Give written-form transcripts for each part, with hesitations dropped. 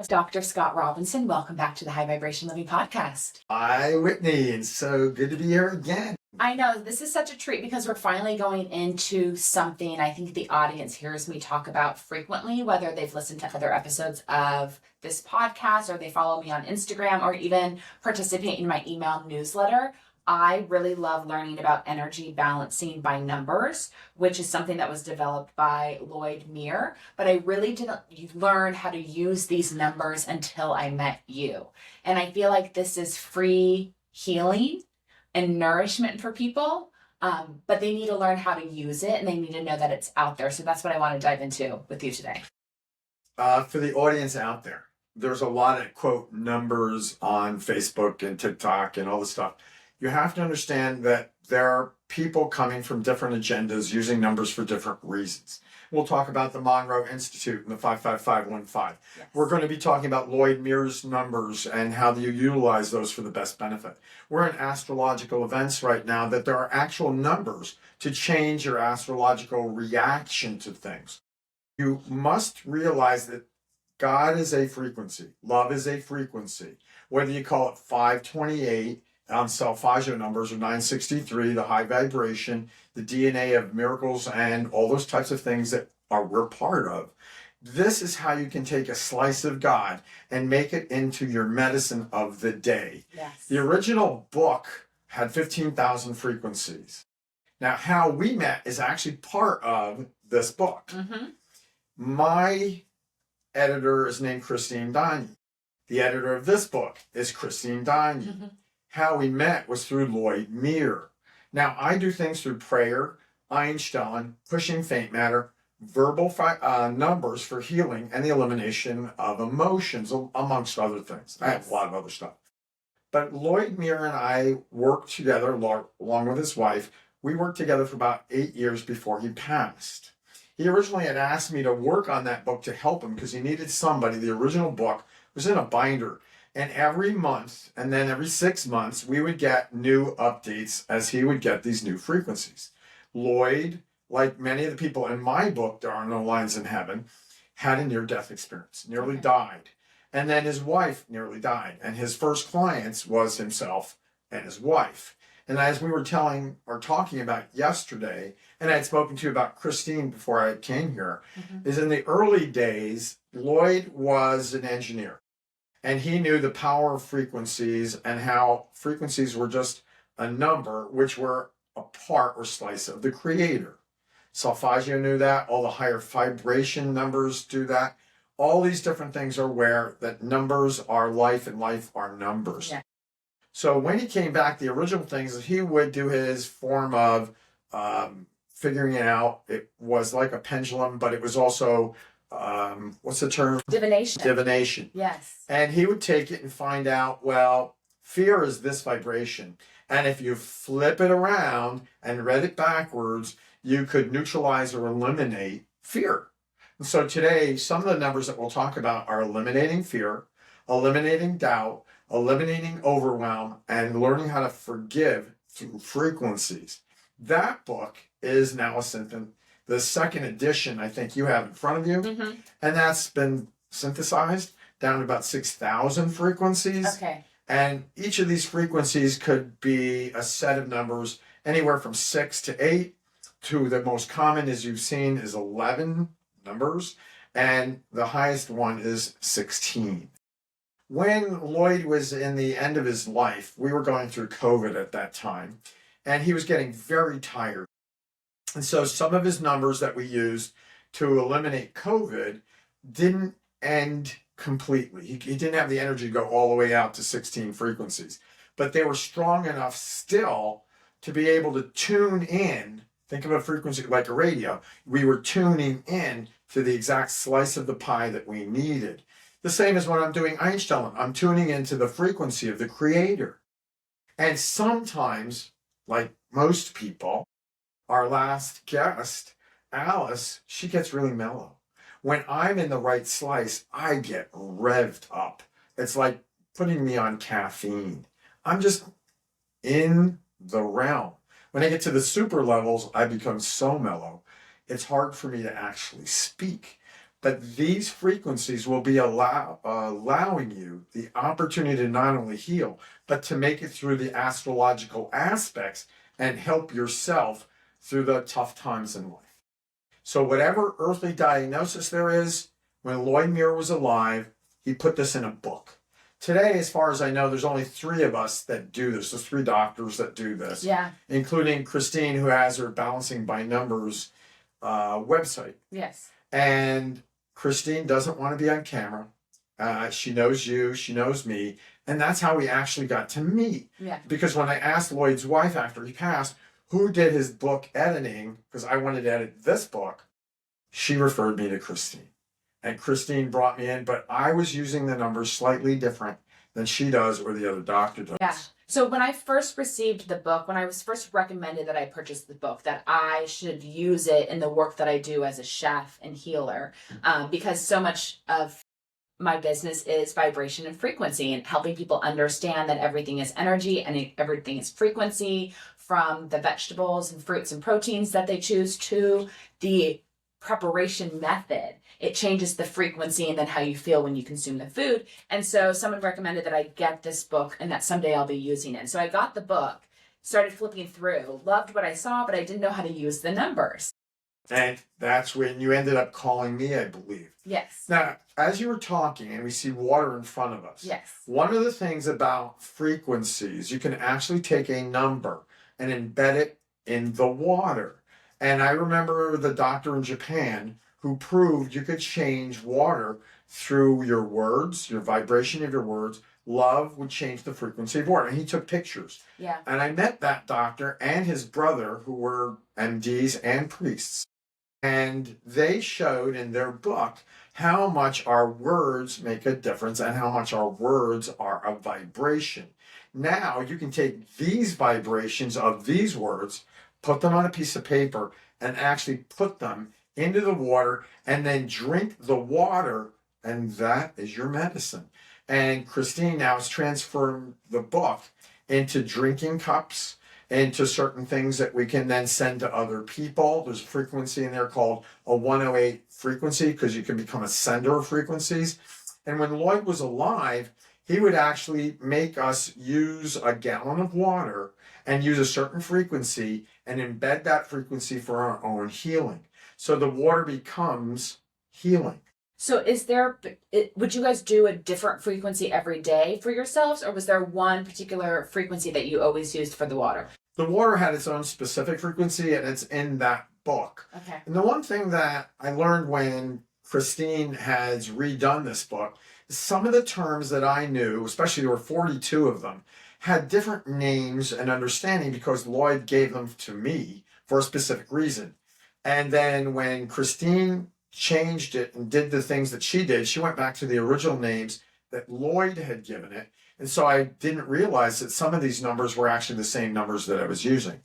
Dr. Scott Robinson, welcome back to the High Vibration Living Podcast. Hi, Whitney. It's so good to be here again. I know this is such a treat because we're finally going into something I think the audience hears me talk about frequently, whether they've listened to other episodes of this podcast or they follow me on Instagram or even participate in my email newsletter. I really love learning about energy balancing by numbers, which is something that was developed by Lloyd Mear, but I really didn't learn how to use these numbers until I met you. And I feel like this is free healing and nourishment for people, but they need to learn how to use it and they need to know that it's out there. So that's what I want to dive into with you today. For the audience out there, there's a lot of quote numbers on Facebook and TikTok and all this stuff. You have to understand that there are people coming from different agendas using numbers for different reasons. We'll talk about the Monroe Institute and the 55515. Yes. We're going to be talking about Lloyd Mear's numbers and how you utilize those for the best benefit. We're in astrological events right now that there are actual numbers to change your astrological reaction to things. You must realize that God is a frequency. Love is a frequency. Whether you call it 528, on Salfagio numbers, or 963, the high vibration, the DNA of miracles, and all those types of things that we're part of. This is how you can take a slice of God and make it into your medicine of the day. Yes. The original book had 15,000 frequencies. Now, how we met is actually part of this book. Mm-hmm. My editor is named Christine Donny. The editor of this book is Christine Donny. Mm-hmm. How we met was through Lloyd Mear. Now, I do things through prayer, Einstein, pushing faint matter, verbal numbers for healing, and the elimination of emotions, amongst other things. I have a lot of other stuff. But Lloyd Mear and I worked together, along with his wife. We worked together for about 8 years before he passed. He originally had asked me to work on that book to help him because he needed somebody. The original book was in a binder. And every month, and then every 6 months, we would get new updates as he would get these new frequencies. Lloyd, like many of the people in my book, There Are No Lines in Heaven, had a near-death experience, nearly died. And then his wife nearly died. And his first clients was himself and his wife. And as we were talking about yesterday, and I had spoken to you about Christine before I came here, is in the early days, Lloyd was an engineer. And he knew the power of frequencies and how frequencies were just a number, which were a part or slice of the creator. Salfagio knew that. All the higher vibration numbers do that. All these different things are aware that numbers are life and life are numbers. Yeah. So when he came back, the original things is he would do his form of figuring it out. It was like a pendulum, but it was also what's the term? Divination. Divination. Yes. And he would take it and find out, well, fear is this vibration. And if you flip it around and read it backwards, you could neutralize or eliminate fear. And so today, some of the numbers that we'll talk about are eliminating fear, eliminating doubt, eliminating overwhelm, and learning how to forgive through frequencies. That book is now the second edition, I think you have in front of you. Mm-hmm. And that's been synthesized down to about 6,000 frequencies. Okay. And each of these frequencies could be a set of numbers anywhere from 6 to 8 to the most common, as you've seen, is 11 numbers. And the highest one is 16. When Lloyd was in the end of his life, we were going through COVID at that time, and he was getting very tired. And so some of his numbers that we used to eliminate COVID didn't end completely. He didn't have the energy to go all the way out to 16 frequencies, but they were strong enough still to be able to tune in. Think of a frequency like a radio. We were tuning in to the exact slice of the pie that we needed. The same as when I'm doing Einstein. I'm tuning into the frequency of the creator. And sometimes, like most people, our last guest, Alice, she gets really mellow. When I'm in the right slice, I get revved up. It's like putting me on caffeine. I'm just in the realm. When I get to the super levels, I become so mellow. It's hard for me to actually speak. But these frequencies will be allowing you the opportunity to not only heal, but to make it through the astrological aspects and help yourself through the tough times in life. So whatever earthly diagnosis there is, when Lloyd Mear was alive, he put this in a book. Today, as far as I know, there's only 3 of us that do this. There's 3 doctors that do this, including Christine, who has her Balancing by Numbers website. Yes. And Christine doesn't want to be on camera. She knows you, she knows me, and that's how we actually got to meet. Yeah. Because when I asked Lloyd's wife after he passed, who did his book editing, because I wanted to edit this book, she referred me to Christine. And Christine brought me in, but I was using the numbers slightly different than she does or the other doctor does. Yeah. So when I first received the book, when I was first recommended that I purchase the book, that I should use it in the work that I do as a chef and healer, because so much of my business is vibration and frequency and helping people understand that everything is energy and everything is frequency, from the vegetables and fruits and proteins that they choose to the preparation method. It changes the frequency and then how you feel when you consume the food. And so someone recommended that I get this book and that someday I'll be using it. So I got the book, started flipping through, loved what I saw, but I didn't know how to use the numbers. And that's when you ended up calling me, I believe. Yes. Now, as you were talking, and we see water in front of us. Yes. One of the things about frequencies, you can actually take a number and embed it in the water. And I remember the doctor in Japan who proved you could change water through your words, your vibration of your words. Love would change the frequency of water. And he took pictures. Yeah. And I met that doctor and his brother, who were MDs and priests. And they showed in their book how much our words make a difference and how much our words are a vibration. Now you can take these vibrations of these words, put them on a piece of paper, and actually put them into the water and then drink the water, and that is your medicine. And Christine now has transformed the book into drinking cups, into certain things that we can then send to other people. There's a frequency in there called a 108 frequency, because you can become a sender of frequencies. And when Lloyd was alive, he would actually make us use a gallon of water and use a certain frequency and embed that frequency for our own healing. So the water becomes healing. So would you guys do a different frequency every day for yourselves, or was there one particular frequency that you always used for the water? The water had its own specific frequency, and it's in that book. Okay. And the one thing that I learned when Christine has redone this book is some of the terms that I knew, especially there were 42 of them, had different names and understanding because Lloyd gave them to me for a specific reason. And then when Christine changed it and did the things that she did, she went back to the original names that Lloyd had given it. And so I didn't realize that some of these numbers were actually the same numbers that I was using.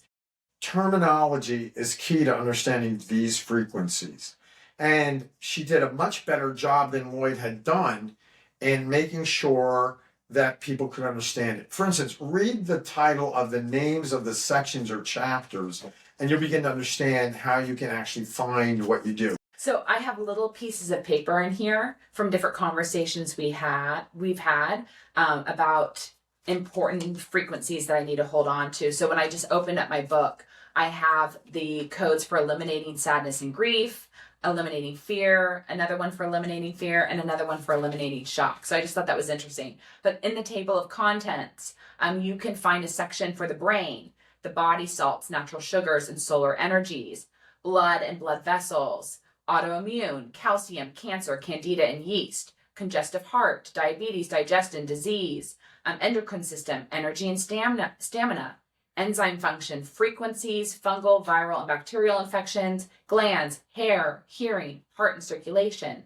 Terminology is key to understanding these frequencies. And she did a much better job than Lloyd had done in making sure that people could understand it. For instance, read the title of the names of the sections or chapters, and you'll begin to understand how you can actually find what you do. So I have little pieces of paper in here from different conversations we've had about important frequencies that I need to hold on to. So when I just opened up my book, I have the codes for eliminating sadness and grief, eliminating fear, another one for eliminating fear, and another one for eliminating shock. So I just thought that was interesting. But in the table of contents, you can find a section for the brain, the body salts, natural sugars, and solar energies, blood and blood vessels, autoimmune, calcium, cancer, candida, and yeast, congestive heart, diabetes, digestion, disease, endocrine system, energy and stamina, enzyme function, frequencies, fungal, viral, and bacterial infections, glands, hair, hearing, heart and circulation,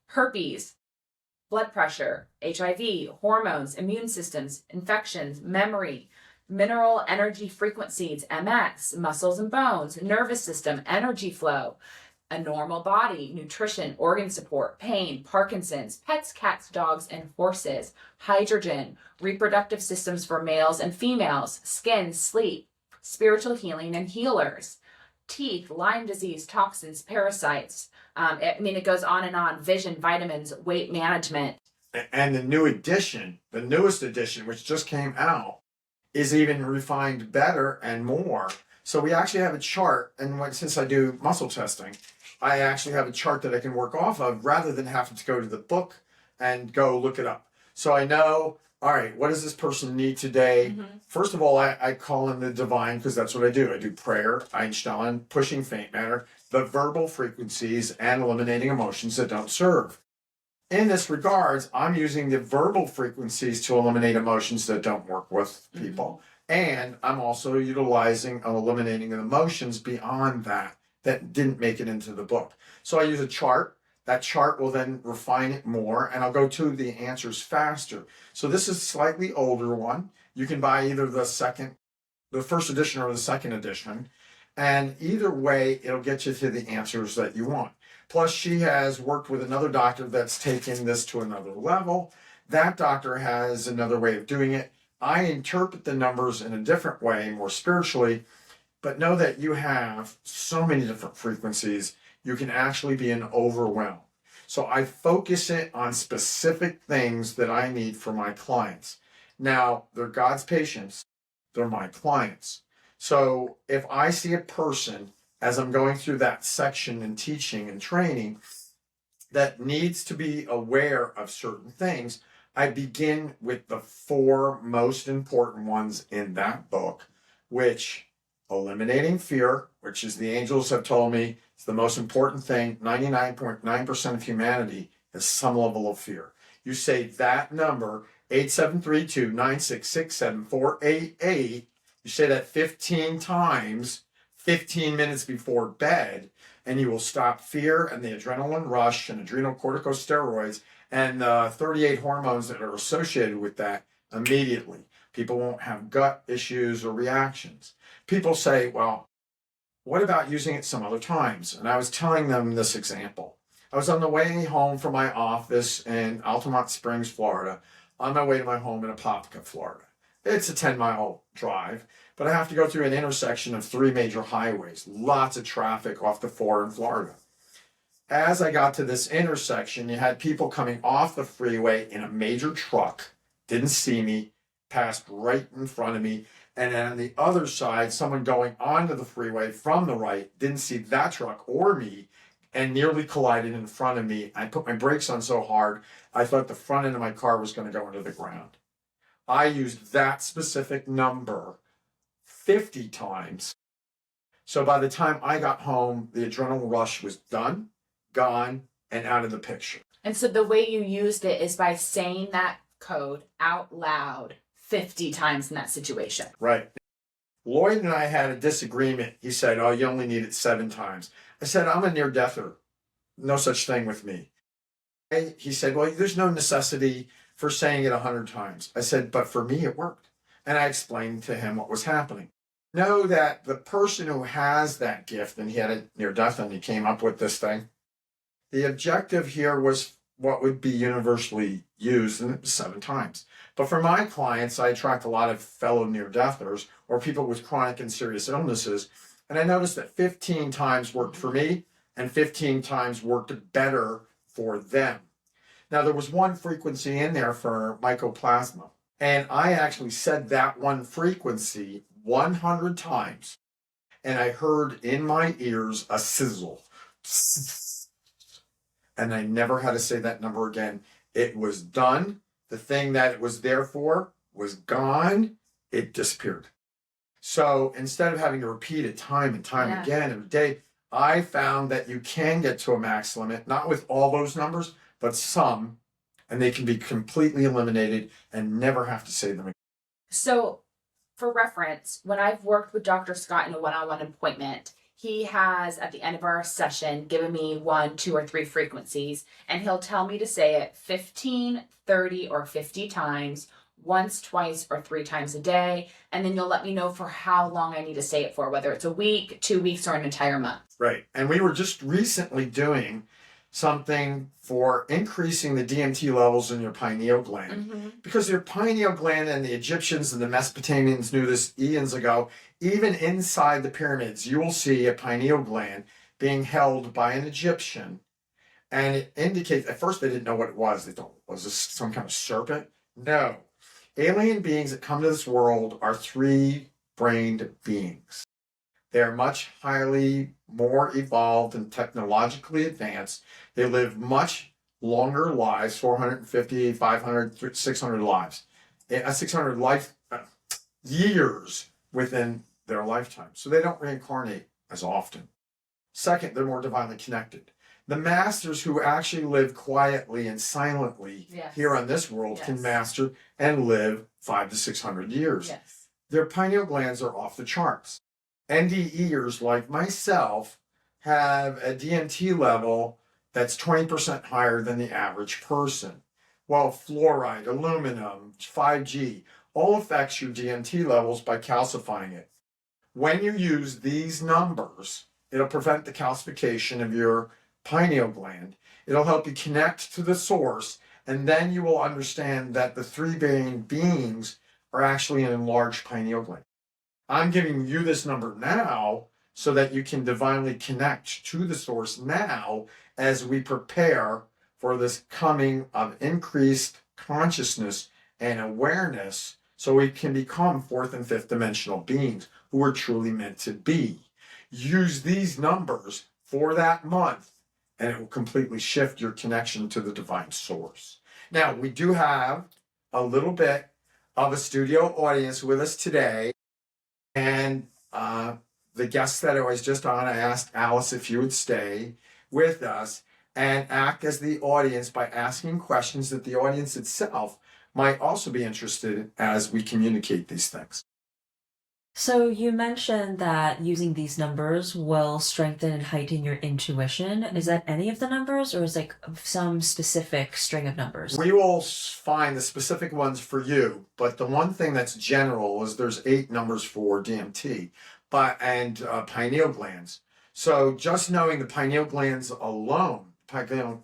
herpes, blood pressure, HIV, hormones, immune systems, infections, memory, mineral energy frequencies, MS, muscles and bones, nervous system, energy flow, a normal body, nutrition, organ support, pain, Parkinson's, pets, cats, dogs, and horses, hydrogen, reproductive systems for males and females, skin, sleep, spiritual healing and healers, teeth, Lyme disease, toxins, parasites. It goes on and on. Vision, vitamins, weight management. And the newest edition, which just came out, is even refined better and more. So we actually have a chart, and since I do muscle testing, I actually have a chart that I can work off of rather than having to go to the book and go look it up. So I know, all right, what does this person need today? Mm-hmm. First of all, I call in the divine, because that's what I do. I do prayer, Einstein, pushing faint matter, the verbal frequencies, and eliminating emotions that don't serve. In this regards, I'm using the verbal frequencies to eliminate emotions that don't work with people. And I'm also utilizing and eliminating emotions beyond that didn't make it into the book. So I use a chart. That chart will then refine it more, and I'll go to the answers faster. So this is a slightly older one. You can buy either the first edition or the second edition. And either way, it'll get you to the answers that you want. Plus, she has worked with another doctor that's taken this to another level. That doctor has another way of doing it. I interpret the numbers in a different way, more spiritually, but know that you have so many different frequencies, you can actually be an overwhelm. So I focus it on specific things that I need for my clients. Now, they're God's patients, they're my clients. So if I see a person as I'm going through that section and teaching and training that needs to be aware of certain things, I begin with the 4 most important ones in that book, which eliminating fear, which is the angels have told me is the most important thing. 99.9% of humanity has some level of fear. You say that number, 8732-966-7488, you say that 15 times, 15 minutes before bed, and you will stop fear and the adrenaline rush and adrenal corticosteroids and the 38 hormones that are associated with that immediately. People won't have gut issues or reactions. People say, well, what about using it some other times? And I was telling them this example. I was on the way home from my office in Altamont Springs, Florida, on my way to my home in Apopka, Florida. It's a 10-mile drive, but I have to go through an intersection of 3 major highways, lots of traffic off the 4 in Florida. As I got to this intersection, you had people coming off the freeway in a major truck, didn't see me, passed right in front of me, and then on the other side, someone going onto the freeway from the right, didn't see that truck or me, and nearly collided in front of me. I put my brakes on so hard, I thought the front end of my car was going to go into the ground. I used that specific number 50 times. So by the time I got home, the adrenaline rush was done, gone, and out of the picture. And so the way you used it is by saying that code out loud 50 times in that situation. Right. Lloyd and I had a disagreement. He said, oh, you only need it 7 times. I said, I'm a near-deather. No such thing with me. He said, well, there's no necessity for saying it 100 times. I said, but for me, it worked. And I explained to him what was happening. Know that the person who has that gift, and he had a near-death and he came up with this thing, the objective here was what would be universally used, and it was 7 times. But for my clients, I attract a lot of fellow near-deathers or people with chronic and serious illnesses, and I noticed that 15 times worked for me and 15 times worked better for them. Now, there was one frequency in there for mycoplasma, and I actually said that one frequency 100 times, and I heard in my ears a sizzle. And I never had to say that number again. It was done. The thing that it was there for was gone. It disappeared. So instead of having to repeat it time and time again every day, I found that you can get to a max limit, not with all those numbers, but some, and they can be completely eliminated and never have to say them again. So for reference, when I've worked with Dr. Scott in a one-on-one appointment, he has, at the end of our session, given me 1, 2, or 3 frequencies, and he'll tell me to say it 15, 30, or 50 times, once, twice, or 3 times a day, and then you'll let me know for how long I need to say it for, whether it's a week, 2 weeks, or an entire month. Right. And we were just recently doing something for increasing the DMT levels in your pineal gland. Because your pineal gland, and the Egyptians and the Mesopotamians knew this eons ago, even inside the pyramids, you will see a pineal gland being held by an Egyptian. And it indicates, at first they didn't know what it was. They thought, was this some kind of serpent? No. Alien beings that come to this world are three-brained beings. They're much highly more evolved and technologically advanced. They live much longer lives, 450, 500, 600 lives. 600 years within their lifetime. So they don't reincarnate as often. Second, they're more divinely connected. The masters who actually live quietly and silently here on this world can master and live 500 to 600 years. Their pineal glands are off the charts. NDEers like myself have a DMT level that's 20% higher than the average person. While fluoride, aluminum, 5G, all affects your DMT levels by calcifying it. When you use these numbers, it'll prevent the calcification of your pineal gland. It'll help you connect to the source, and then you will understand that the three-brained beings are actually an enlarged pineal gland. I'm giving you this number now so that you can divinely connect to the source now as we prepare for this coming of increased consciousness and awareness, so we can become fourth and fifth dimensional beings who are truly meant to be. Use these numbers for that month, and it will completely shift your connection to the divine source. Now, we do have a little bit of a studio audience with us today. And the guest that I was just on, I asked Alice if you would stay with us and act as the audience by asking questions that the audience itself might also be interested in as we communicate these things. So you mentioned that using these numbers will strengthen and heighten your intuition. Is that any of the numbers, or is it some specific string of numbers? We will find the specific ones for you, but the one thing that's general is there's 8 numbers for DMT, and pineal glands. So just knowing the pineal glands alone,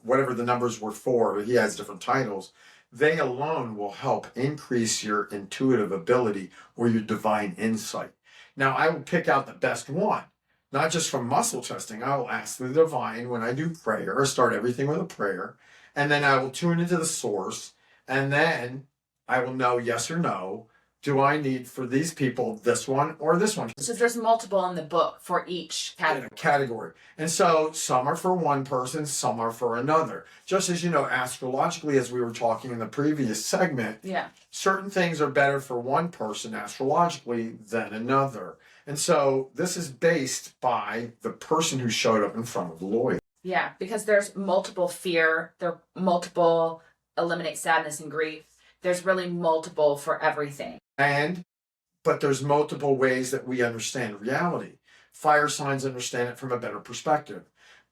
whatever the numbers were for, he has different titles, they alone will help increase your intuitive ability or your divine insight. Now, I will pick out the best one, not just from muscle testing. I will ask the divine when I do prayer, or start everything with a prayer, and then I will tune into the source, and then I will know yes or no. Do I need for these people this one or this one? So there's multiple in the book for each category. And so some are for one person, some are for another. Just as you know, astrologically, as we were talking in the previous segment, certain things are better for one person astrologically than another. And so this is based by the person who showed up in front of Lloyd. Yeah, because there's multiple fear, there are multiple eliminate sadness and grief. There's really multiple for everything. But there's multiple ways that we understand reality. Fire signs understand it from a better perspective.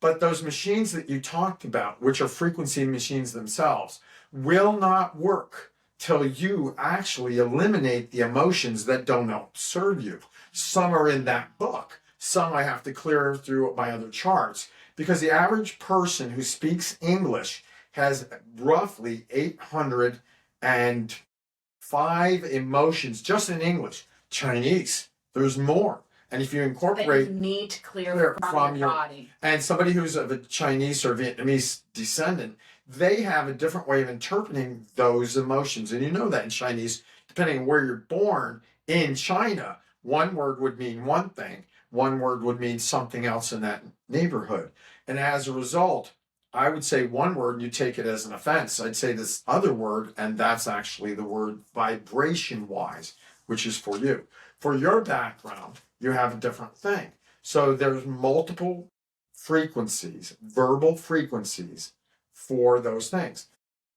But those machines that you talked about, which are frequency machines themselves, will not work till you actually eliminate the emotions that don't serve you. Some are in that book. Some I have to clear through my other charts, because the average person who speaks English has roughly 805 emotions just in English. Chinese, there's more. And if you incorporate, you need to clear from your body. And somebody who's of a Chinese or Vietnamese descendant, they have a different way of interpreting those emotions. And you know that in Chinese, depending on where you're born, in China, one word would mean one thing, one word would mean something else in that neighborhood. And as a result, I would say one word and you take it as an offense. I'd say this other word, and that's actually the word vibration-wise, which is for you. For your background, you have a different thing. So there's multiple frequencies, verbal frequencies for those things.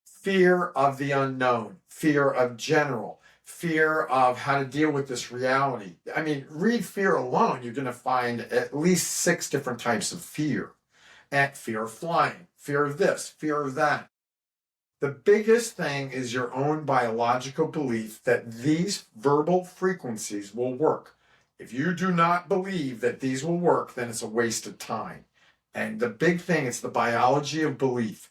Fear of the unknown, fear of general, fear of how to deal with this reality. I mean, read fear alone, you're going to find at least 6 different types of fear. And fear of flying, fear of this, fear of that. The biggest thing is your own biological belief that these verbal frequencies will work. If you do not believe that these will work, then it's a waste of time. And the big thing, it's the biology of belief.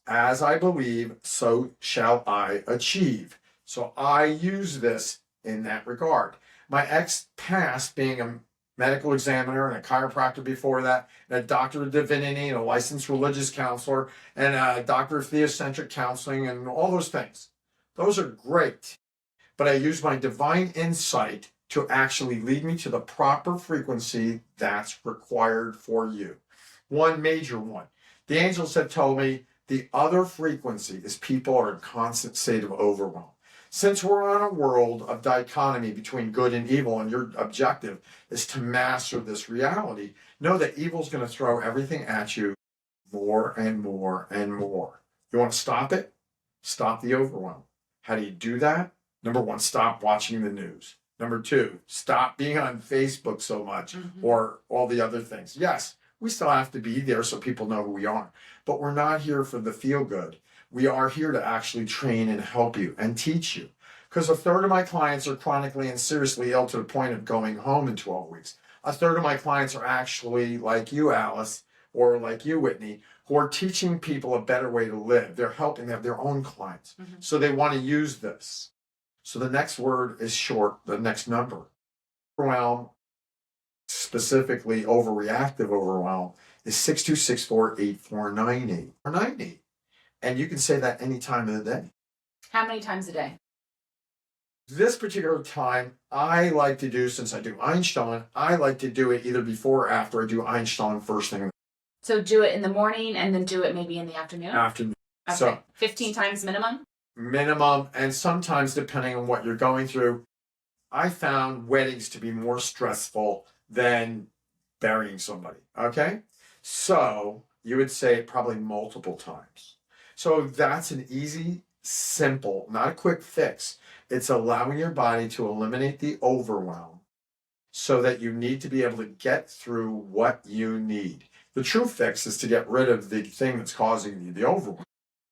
As I believe, so shall I achieve. So I use this in that regard. My past being a medical examiner and a chiropractor before that, and a doctor of divinity and a licensed religious counselor and a doctor of theocentric counseling and all those things. Those are great. But I use my divine insight to actually lead me to the proper frequency that's required for you. One major one. The angels have told me the other frequency is people are in constant state of overwhelm. Since we're on a world of dichotomy between good and evil, and your objective is to master this reality, know that evil's going to throw everything at you more and more and more. You want to stop it? Stop the overwhelm. How do you do that? Number one, stop watching the news. Number two, stop being on Facebook so much or all the other things. Yes, we still have to be there so people know who we are, but we're not here for the feel good. We are here to actually train and help you and teach you. Because a third of my clients are chronically and seriously ill to the point of going home in 12 weeks. A third of my clients are actually like you, Alice, or like you, Whitney, who are teaching people a better way to live. They're helping them, their own clients. So they want to use this. So the next word is short, the next number. Overwhelm, specifically overreactive overwhelm, is 62648498 or 98. And you can say that any time of the day. How many times a day? This particular time, I like to do, since I do Einstein, I like to do it either before or after I do Einstein first thing. So do it in the morning and then do it maybe in the afternoon? Afternoon. Okay. So 15 times minimum? Minimum, and sometimes depending on what you're going through. I found weddings to be more stressful than burying somebody, okay? So you would say it probably multiple times. So that's an easy, simple, not a quick fix. It's allowing your body to eliminate the overwhelm so that you need to be able to get through what you need. The true fix is to get rid of the thing that's causing you the overwhelm.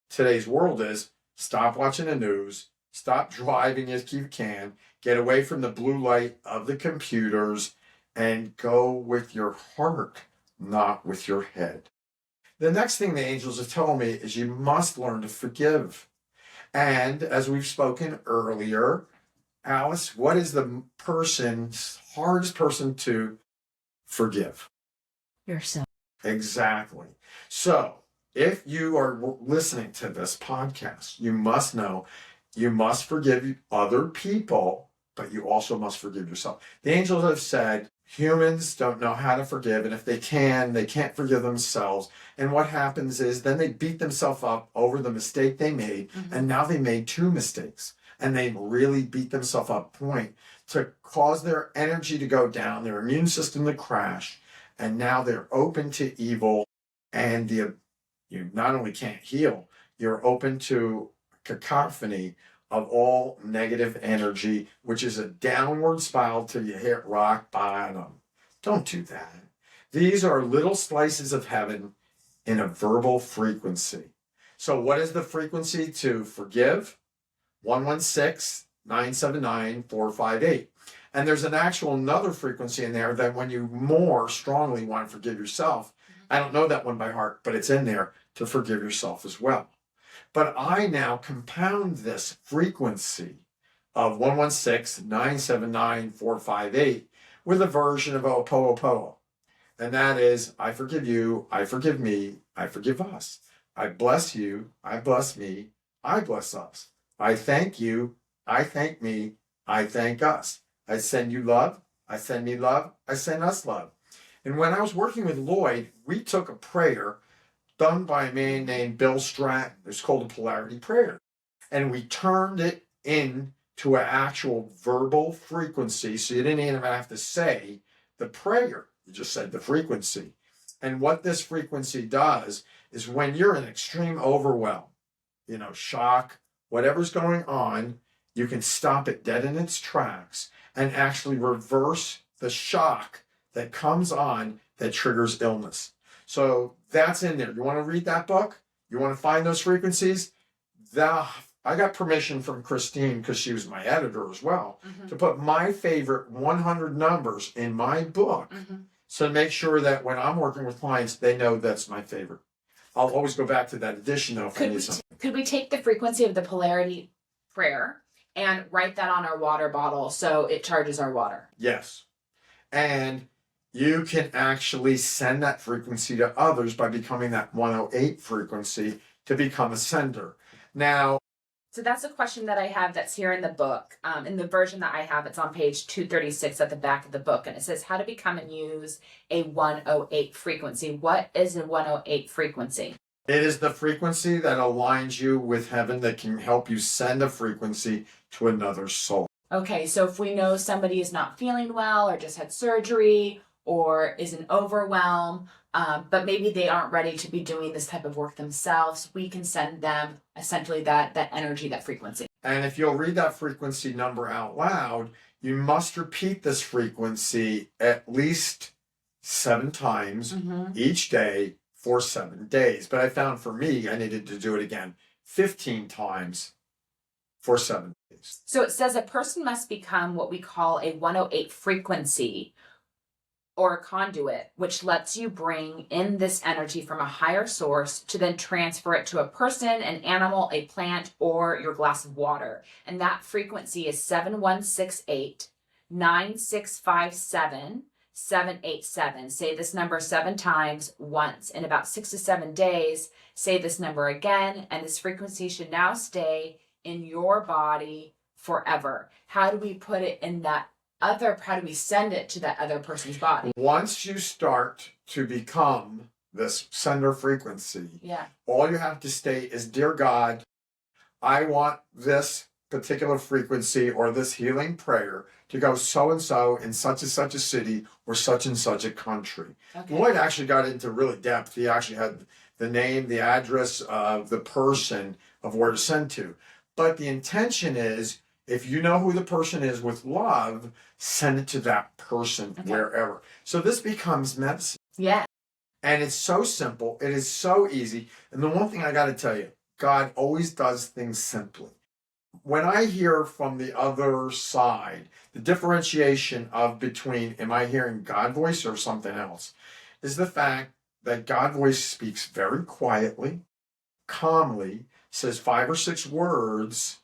Today's world is stop watching the news, stop driving if you can, get away from the blue light of the computers, and go with your heart, not with your head. The next thing the angels have told me is you must learn to forgive. And as we've spoken earlier, Alice, what is the hardest person to forgive? Yourself. Exactly. So if you are listening to this podcast, you must know you must forgive other people, but you also must forgive yourself. The angels have said humans don't know how to forgive, and if they can't forgive themselves. And what happens is then they beat themselves up over the mistake they made, and now they made two mistakes, and they really beat themselves up to cause their energy to go down, their immune system to crash, and now they're open to evil, and you not only can't heal, you're open to cacophony of all negative energy, which is a downward spiral till you hit rock bottom. Don't do that. These are little slices of heaven in a verbal frequency. So what is the frequency to forgive? 116-979-458. And there's an actual another frequency in there that when you more strongly want to forgive yourself, I don't know that one by heart, but it's in there to forgive yourself as well. But I now compound this frequency of 116-979-458 with a version of Ho'oponopono. And that is, I forgive you, I forgive me, I forgive us. I bless you, I bless me, I bless us. I thank you, I thank me, I thank us. I send you love, I send me love, I send us love. And when I was working with Lloyd, we took a prayer done by a man named Bill Stratton. It's called a polarity prayer. And we turned it into an actual verbal frequency, so you didn't even have to say the prayer. You just said the frequency. And what this frequency does is when you're in extreme overwhelm, shock, whatever's going on, you can stop it dead in its tracks and actually reverse the shock that comes on that triggers illness. So that's in there. You want to read that book? You want to find those frequencies? I got permission from Christine, because she was my editor as well, to put my favorite 100 numbers in my book So to make sure that when I'm working with clients, they know that's my favorite. I'll always go back to that addition though if I need something. Could we take the frequency of the polarity prayer and write that on our water bottle so it charges our water? Yes. And you can actually send that frequency to others by becoming that 108 frequency to become a sender. Now, so that's a question that I have that's here in the book. In the version that I have, it's on page 236 at the back of the book. And it says how to become and use a 108 frequency. What is a 108 frequency? it is the frequency that aligns you with heaven that can help you send a frequency to another soul. Okay, so if we know somebody is not feeling well or just had surgery or is in overwhelm, but maybe they aren't ready to be doing this type of work themselves, we can send them essentially that energy, that frequency. And if you'll read that frequency number out loud, you must repeat this frequency at least 7 times each day for 7 days. But I found for me, I needed to do it again 15 times for 7 days. So it says a person must become what we call a 108 frequency or a conduit, which lets you bring in this energy from a higher source to then transfer it to a person, an animal, a plant, or your glass of water. And that frequency is 7168 9657 787. Say this number 7 times once. In about 6 to 7 days, say this number again, and this frequency should now stay in your body forever. How do we put it in that how do we send it to that other person's body? Once you start to become this sender frequency, all you have to state is, Dear God, I want this particular frequency or this healing prayer to go so and so in such and such a city or such and such a country. Okay. Lloyd actually got into really depth. He actually had the name, the address of the person of where to send to. But the intention is, if you know who the person is with love, send it to that person wherever. So this becomes medicine. Yeah. And it's so simple. It is so easy. And the one thing I got to tell you, God always does things simply. When I hear from the other side, the differentiation of between, am I hearing God voice or something else, is the fact that God voice speaks very quietly, calmly, says 5 or 6 words,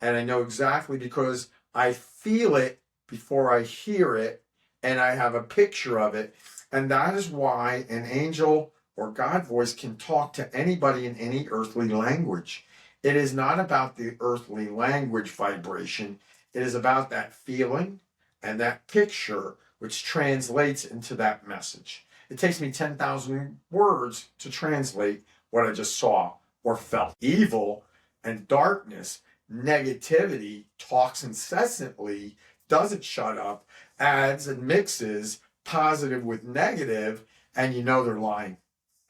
and I know exactly because I feel it before I hear it, and I have a picture of it. And that is why an angel or God voice can talk to anybody in any earthly language. It is not about the earthly language vibration. It is about that feeling and that picture, which translates into that message. It takes me 10,000 words to translate what I just saw or felt. Evil and darkness, negativity, talks incessantly, doesn't shut up, adds and mixes positive with negative, and you know they're lying.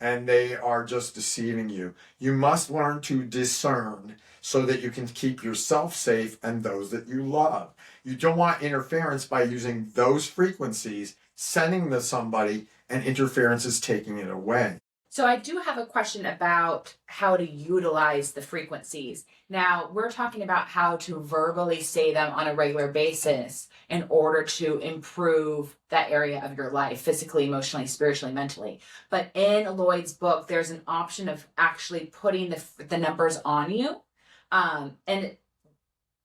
And they are just deceiving you. You must learn to discern so that you can keep yourself safe and those that you love. You don't want interference by using those frequencies, sending to somebody, and interference is taking it away. So I do have a question about how to utilize the frequencies. Now, we're talking about how to verbally say them on a regular basis in order to improve that area of your life, physically, emotionally, spiritually, mentally. But in Lloyd's book, there's an option of actually putting the numbers on you. And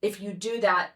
if you do that,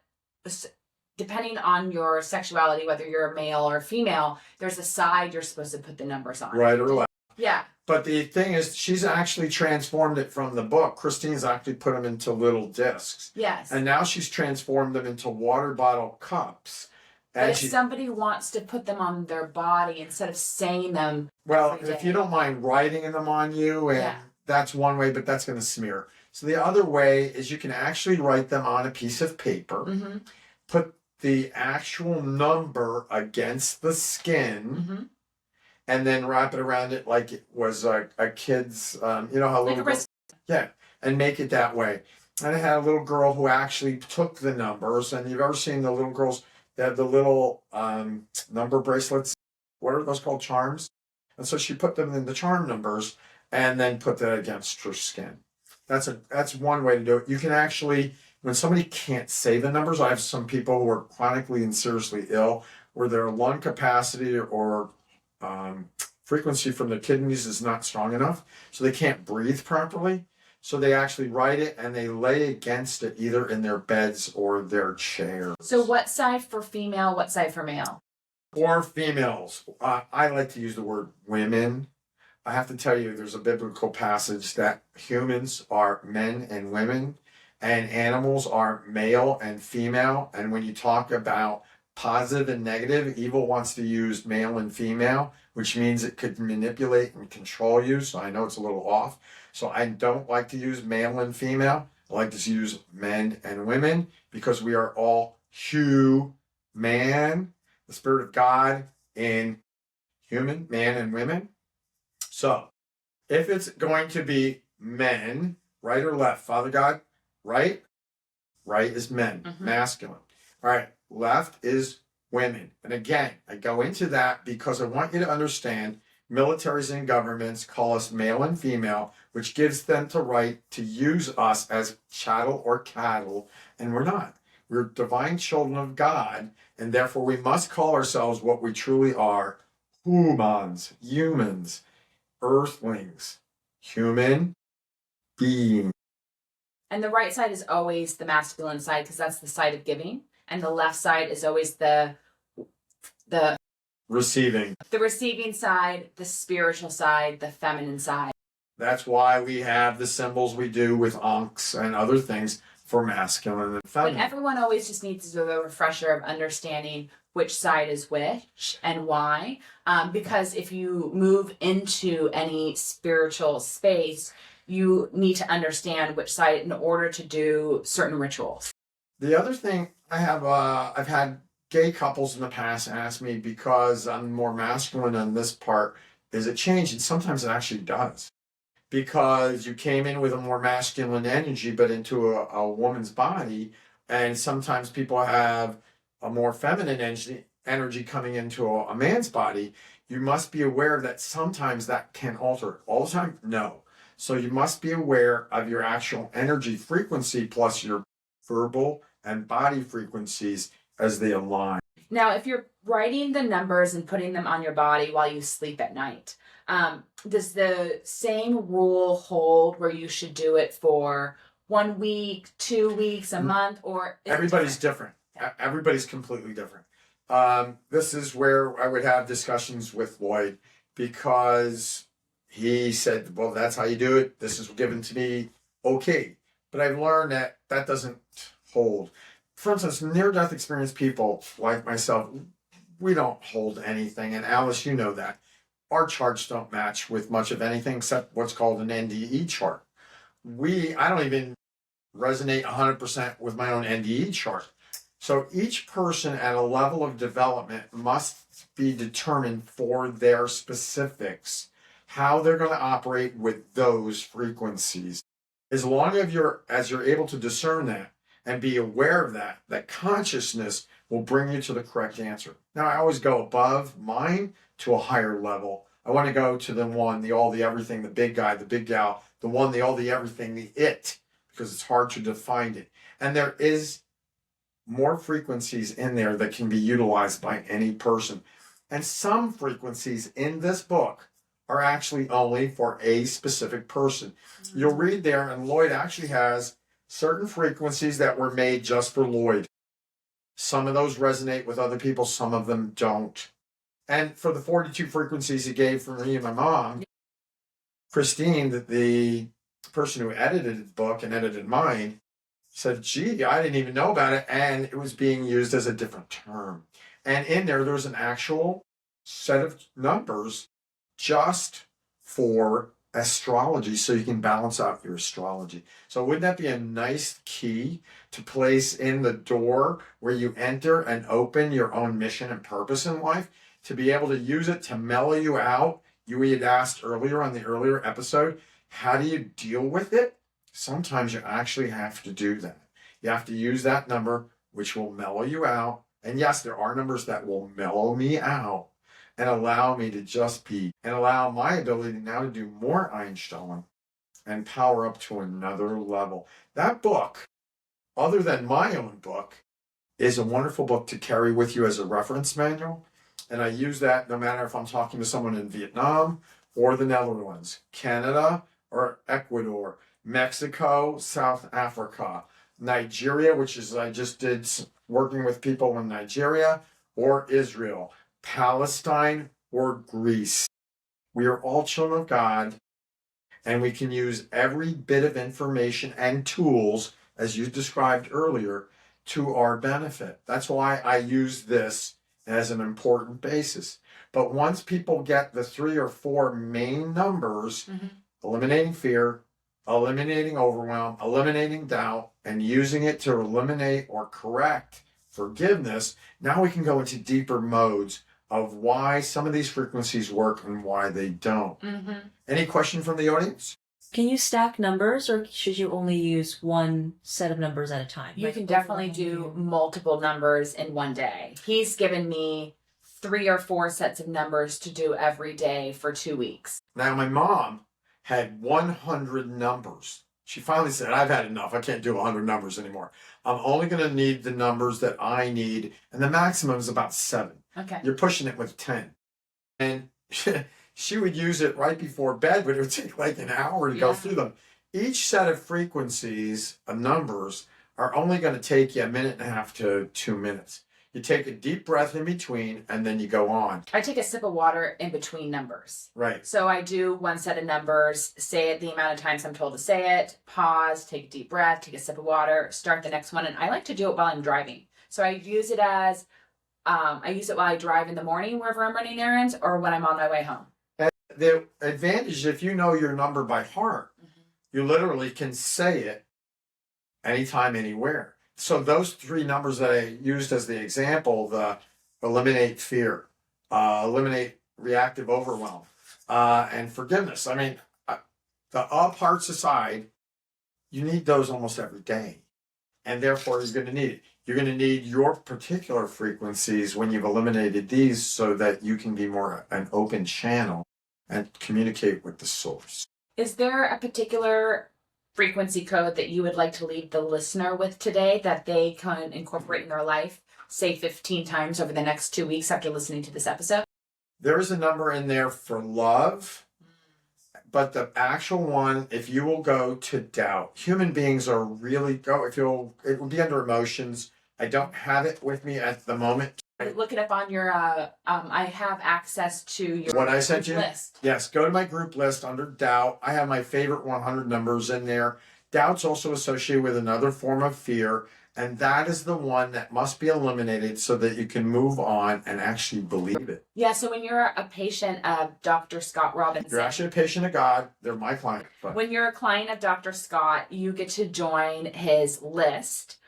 depending on your sexuality, whether you're a male or female, there's a side you're supposed to put the numbers on. Right or left. Yeah. But the thing is, she's actually transformed it from the book. Christine's actually put them into little discs. Yes. And now she's transformed them into water bottle cups. And but if somebody wants to put them on their body instead of saying them. Well, if you don't mind writing them on you, and that's one way, but that's going to smear. So the other way is you can actually write them on a piece of paper, put the actual number against the skin, and then wrap it around it like it was a kid's, you know how little girls, and make it that way. And I had a little girl who actually took the numbers, and you've ever seen the little girls that have the little number bracelets? What are those called? Charms? And so she put them in the charm numbers and then put that against her skin. That's one way to do it. You can actually, when somebody can't say the numbers, I have some people who are chronically and seriously ill or their lung capacity or frequency from their kidneys is not strong enough, so they can't breathe properly. So they actually write it and they lay against it either in their beds or their chairs. So what side for female, what side for male? For females, I like to use the word women. I have to tell you, there's a biblical passage that humans are men and women, and animals are male and female. And when you talk about positive and negative, evil wants to use male and female, which means it could manipulate and control you. So I know it's a little off. So I don't like to use male and female. I like to use men and women because we are all man, the Spirit of God in human, man and women. So if it's going to be men, right or left, Father God, right? Right is men, masculine. All right, left is women. And again, I go into that because I want you to understand militaries and governments call us male and female, which gives them the right to use us as chattel or cattle, and we're not. We're divine children of God, and therefore we must call ourselves what we truly are, humans, earthlings, human beings. And the right side is always the masculine side because that's the side of giving, and the left side is always the receiving. The receiving side, the spiritual side, the feminine side. That's why we have the symbols we do with ankhs and other things for masculine and feminine. But everyone always just needs a refresher of understanding which side is which and why. Because if you move into any spiritual space, you need to understand which side in order to do certain rituals. The other thing I have, I've had gay couples in the past ask me, because I'm more masculine on this part, is it changed? And sometimes it actually does. Because you came in with a more masculine energy, but into a woman's body, and sometimes people have a more feminine energy coming into a man's body. You must be aware that sometimes that can alter. All the time? No. So you must be aware of your actual energy frequency plus your verbal and body frequencies as they align. Now, if you're writing the numbers and putting them on your body while you sleep at night, does the same rule hold where you should do it for 1 week, 2 weeks, a month, or everybody's different? Everybody's completely different. This is where I would have discussions with Lloyd, because he said, well, that's how you do it. This is given to me. Okay. But I've learned that that doesn't hold. For instance, near-death experience people like myself, we don't hold anything. And Alice, you know that. Our charts don't match with much of anything except what's called an NDE chart. I don't even resonate 100% with my own NDE chart. So each person at a level of development must be determined for their specifics, how they're going to operate with those frequencies. As long as you're able to discern that and be aware of that, that consciousness will bring you to the correct answer. Now, I always go above mine to a higher level. I want to go to the one, the all, the everything, the big guy, the big gal, the one, the all, the everything, the it, because it's hard to define it. And there is more frequencies in there that can be utilized by any person. And some frequencies in this book are actually only for a specific person. You'll read there, and Lloyd actually has certain frequencies that were made just for Lloyd. Some of those resonate with other people, some of them don't. And for the 42 frequencies he gave for me and my mom, Christine, the person who edited the book and edited mine, said, gee, I didn't even know about it, and it was being used as a different term. And in there was an actual set of numbers just for astrology, so you can balance out your astrology. So wouldn't that be a nice key to place in the door where you enter and open your own mission and purpose in life, to be able to use it to mellow you out? You had asked earlier on the earlier episode, how do you deal with it? Sometimes you actually have to do that. You have to use that number, which will mellow you out. And yes, there are numbers that will mellow me out and allow me to just be, and allow my ability now to do more Einstein and power up to another level. That book, other than my own book, is a wonderful book to carry with you as a reference manual. And I use that no matter if I'm talking to someone in Vietnam or the Netherlands, Canada or Ecuador, Mexico, South Africa, Nigeria, which is I just did working with people in Nigeria, or Israel, Palestine, or Greece. We are all children of God, and we can use every bit of information and tools, as you described earlier, to our benefit. That's why I use this as an important basis. But once people get the 3 or 4 main numbers, eliminating fear, eliminating overwhelm, eliminating doubt, and using it to eliminate or correct forgiveness, now we can go into deeper modes of why some of these frequencies work and why they don't. Any question from the audience? Can you stack numbers, or should you only use one set of numbers at a time? You can definitely do multiple numbers in one day. He's given me 3 or 4 sets of numbers to do every day for 2 weeks. Now, my mom had 100 numbers. She finally said, I've had enough. I can't do 100 numbers anymore. I'm only going to need the numbers that I need. And the maximum is about 7. Okay. You're pushing it with 10. And she would use it right before bed, but it would take like an hour to go through them. Each set of frequencies, of numbers, are only going to take you 1.5 minutes to 2 minutes. You take a deep breath in between, and then you go on. I take a sip of water in between numbers. Right. So I do one set of numbers, say it the amount of times I'm told to say it, pause, take a deep breath, take a sip of water, start the next one. And I like to do it while I'm driving. So I use it as, I use it while I drive in the morning, wherever I'm running errands, or when I'm on my way home. And the advantage, if you know your number by heart, you literally can say it anytime, anywhere. So those 3 numbers that I used as the example, the eliminate fear, eliminate reactive overwhelm, and forgiveness. I mean, the parts aside, you need those almost every day. And therefore, you're going to need it. You're going to need your particular frequencies when you've eliminated these so that you can be more an open channel and communicate with the source. Is there a particular frequency code that you would like to leave the listener with today that they can incorporate in their life, say 15 times over the next 2 weeks after listening to this episode? There is a number in there for love, but the actual one, if you will go to doubt, human beings are really it will be under emotions. I don't have it with me at the moment. Look it up on your, I have access to your what I sent you list. Yes, go to my group list under doubt. I have my favorite 100 numbers in there. Doubt's also associated with another form of fear, and that is the one that must be eliminated so that you can move on and actually believe it. Yeah, so when you're a patient of Dr. Scott Robinson. You're actually a patient of God. They're my client. But when you're a client of Dr. Scott, you get to join his list.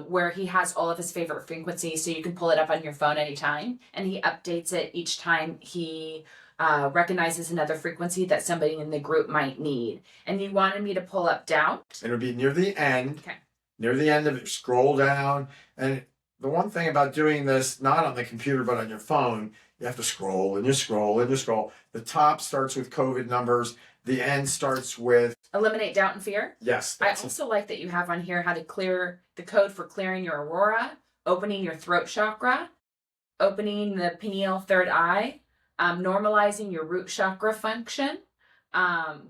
Where he has all of his favorite frequencies, so you can pull it up on your phone anytime, and he updates it each time he recognizes another frequency that somebody in the group might need. And you wanted me to pull up doubt. It'll be near the end. Okay. Near the end of it, scroll down. And the one thing about doing this, not on the computer, but on your phone, you have to scroll and you scroll and you scroll. The top starts with COVID numbers. The end starts with eliminate doubt and fear. Yes. I also like that you have on here how to clear the code for clearing your aurora, opening your throat chakra, opening the pineal third eye, normalizing your root chakra function.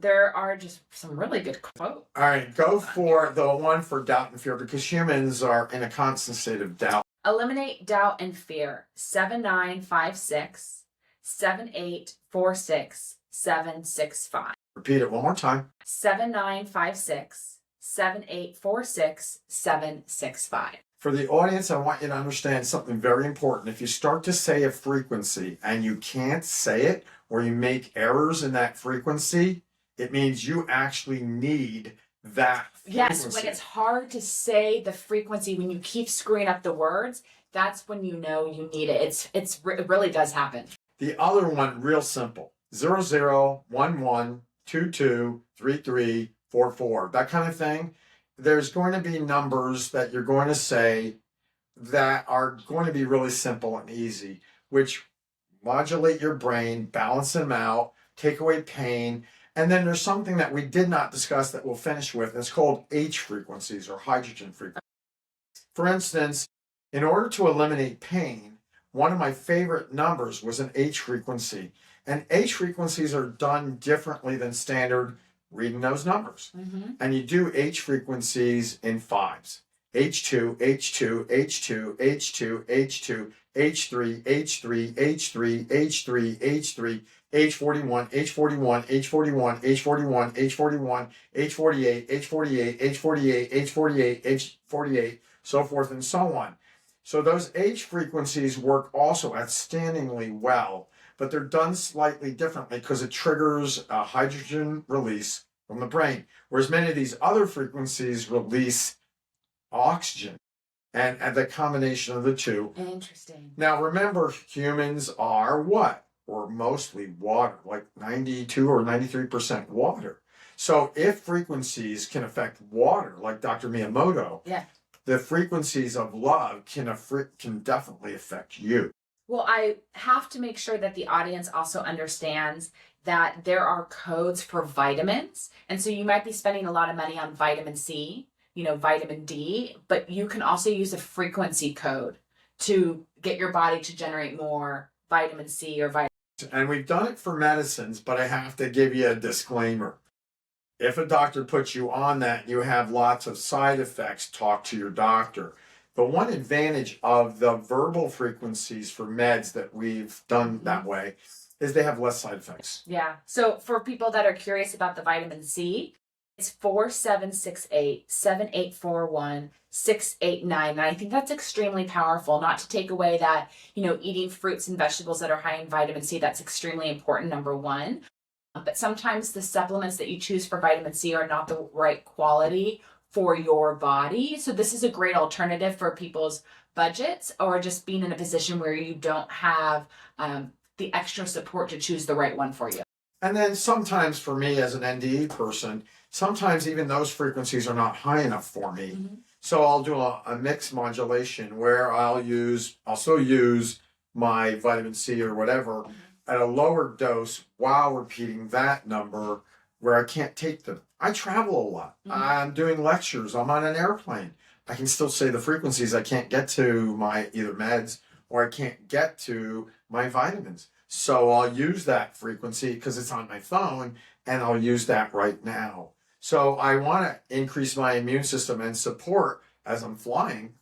There are just some really good quotes. All right, go for the one for doubt and fear, because humans are in a constant state of doubt. Eliminate doubt and fear. 7956 7846 765. Repeat it one more time. 7956 7846 765. For the audience, I want you to understand something very important. If you start to say a frequency and you can't say it, or you make errors in that frequency, it means you actually need that frequency. Yes, when it's hard to say the frequency, when you keep screwing up the words, that's when you know you need it. It really does happen. The other one, real simple. 0011223344. That kind of thing. There's going to be numbers that you're going to say that are going to be really simple and easy, which modulate your brain, balance them out, take away pain. And then there's something that we did not discuss that we'll finish with. And it's called H frequencies, or hydrogen frequencies. For instance, In order to eliminate pain, one of my favorite numbers was an H frequency. And H frequencies are done differently than standard reading those numbers. And you do H frequencies in fives. H2, H2, H2, H2, H2, H3, H3, H3, H3, H3, H41, H41, H41, H41, H41, H48, H48, H48, H48, H48, so forth and so on. So those H frequencies work also outstandingly well, but they're done slightly differently because it triggers a hydrogen release from the brain, whereas many of these other frequencies release oxygen, and the combination of the two. Interesting. Now remember, humans are what? We're mostly water, like 92 or 93% water. So if frequencies can affect water, like Dr. Miyamoto, the frequencies of love can definitely affect you. Well, I have to make sure that the audience also understands that there are codes for vitamins. And so you might be spending a lot of money on vitamin C, vitamin D, but you can also use a frequency code to get your body to generate more vitamin C or vitamin. And we've done it for medicines, but I have to give you a disclaimer. If a doctor puts you on that, you have lots of side effects, talk to your doctor. The one advantage of the verbal frequencies for meds that we've done that way is they have less side effects. Yeah. So for people that are curious about the vitamin C, it's 4768-7841-689. And I think that's extremely powerful, not to take away that, eating fruits and vegetables that are high in vitamin C, that's extremely important, number one. But sometimes the supplements that you choose for vitamin C are not the right quality for your body. So this is a great alternative for people's budgets, or just being in a position where you don't have the extra support to choose the right one for you. And then sometimes for me as an NDE person, sometimes even those frequencies are not high enough for me. So I'll do a mixed modulation where I'll still use my vitamin C or whatever at a lower dose while repeating that number where I can't take them. I travel a lot. I'm doing lectures. I'm on an airplane. I can still say the frequencies. I can't get to my either meds or I can't get to my vitamins. So I'll use that frequency because it's on my phone, and I'll use that right now. So I want to increase my immune system and support as I'm flying,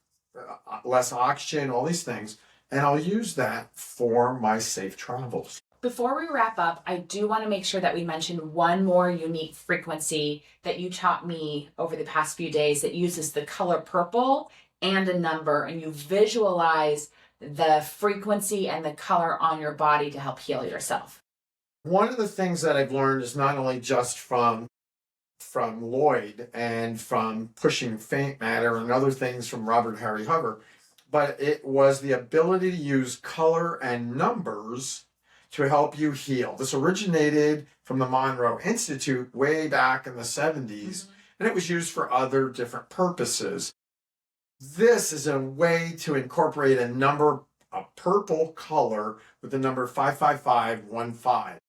less oxygen, all these things. And I'll use that for my safe travels. Before we wrap up, I do want to make sure that we mention one more unique frequency that you taught me over the past few days that uses the color purple and a number, and you visualize the frequency and the color on your body to help heal yourself. One of the things that I've learned is not only just from Lloyd and from pushing faint matter and other things from Robert Harry Hoover, but it was the ability to use color and numbers to help you heal. This originated from the Monroe Institute way back in the 70s, and it was used for other different purposes. This is a way to incorporate a purple color with the number 55515.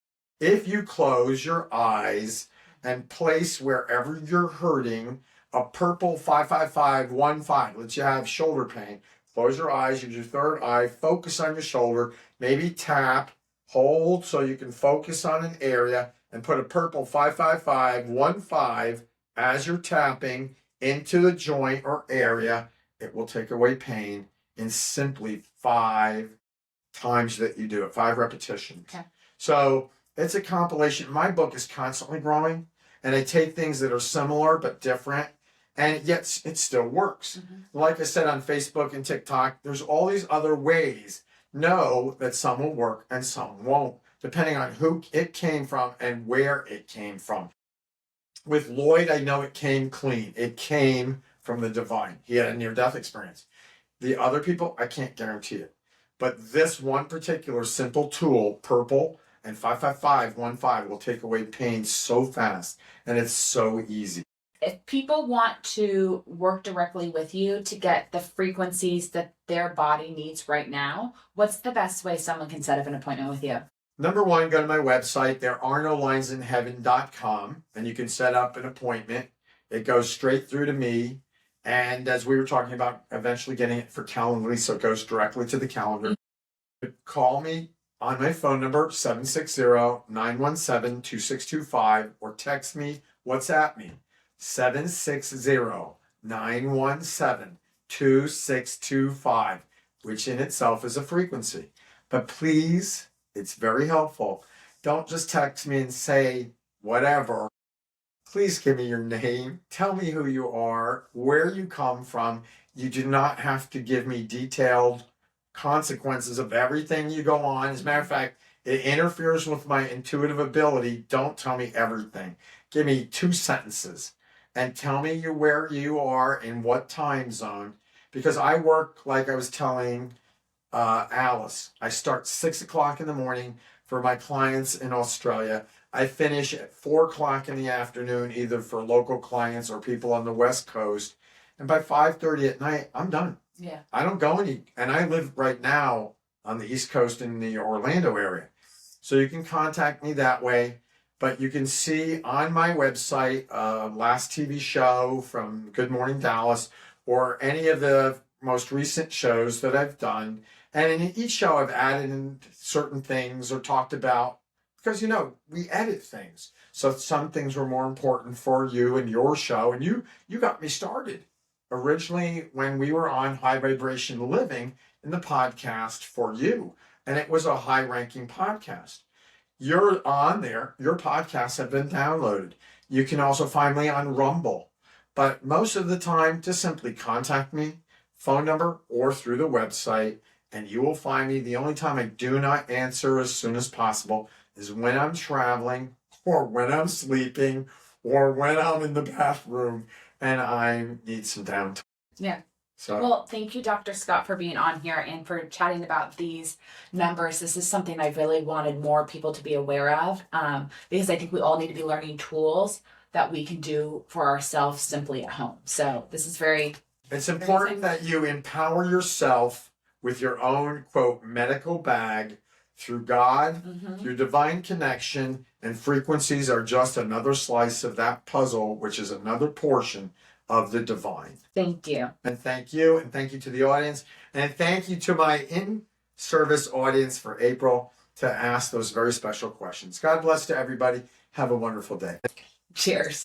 If you close your eyes and place wherever you're hurting a purple 55515, let's you have shoulder pain, close your eyes, use your third eye, focus on your shoulder, maybe tap, hold so you can focus on an area, and put a purple 55515 as you're tapping into the joint or area. It will take away pain in simply 5 times that you do it, 5 repetitions. Okay. So it's a compilation. My book is constantly growing, and I take things that are similar but different, and yet it still works. Like I said on Facebook and TikTok, there's all these other ways. Know that some will work and some won't, depending on who it came from and where it came from. With Lloyd, I know it came clean. It came from the divine. He had a near-death experience. The other people, I can't guarantee it. But this one particular simple tool, purple and 55515, will take away pain so fast, and it's so easy. If people want to work directly with you to get the frequencies that their body needs right now, what's the best way someone can set up an appointment with you? Number one, go to my website, therearenolinsinheaven.com, and you can set up an appointment. It goes straight through to me, And as we were talking about, eventually getting it for Calendly so it goes directly to the calendar. Call me on my phone number, 760-917-2625, or text me, WhatsApp me, 760-917-2625, which in itself is a frequency. But please, it's very helpful. Don't just text me and say whatever. Please give me your name. Tell me who you are, where you come from. You do not have to give me detailed consequences of everything you go on. As a matter of fact, it interferes with my intuitive ability. Don't tell me everything. Give me 2 sentences and tell me where you are in what time zone. Because I work, like I was telling Alice, I start 6 o'clock in the morning for my clients in Australia. I finish at 4 o'clock in the afternoon, either for local clients or people on the West Coast. And by 5:30 at night, I'm done. Yeah. I don't go and I live right now on the East Coast in the Orlando area. So you can contact me that way. But you can see on my website, last TV show from Good Morning Dallas, or any of the most recent shows that I've done. And in each show, I've added in certain things or talked about, because, we edit things. So some things were more important for you and your show. And you got me started originally when we were on High Vibration Living in the podcast for you. And it was a high ranking podcast. You're on there. Your podcasts have been downloaded. You can also find me on Rumble. But most of the time, just simply contact me, phone number, or through the website, and you will find me. The only time I do not answer as soon as possible is when I'm traveling, or when I'm sleeping, or when I'm in the bathroom and I need some downtime. Yeah. So, Well, thank you, Dr. Scott, for being on here and for chatting about these numbers. This is something I really wanted more people to be aware of, because I think we all need to be learning tools that we can do for ourselves simply at home. So this is it's important that you empower yourself with your own, quote, medical bag through God, through divine connection, and frequencies are just another slice of that puzzle, which is another portion of the divine. Thank you. And thank you to the audience, and thank you to my in-service audience for April to ask those very special questions. God bless to everybody. Have a wonderful day. Cheers.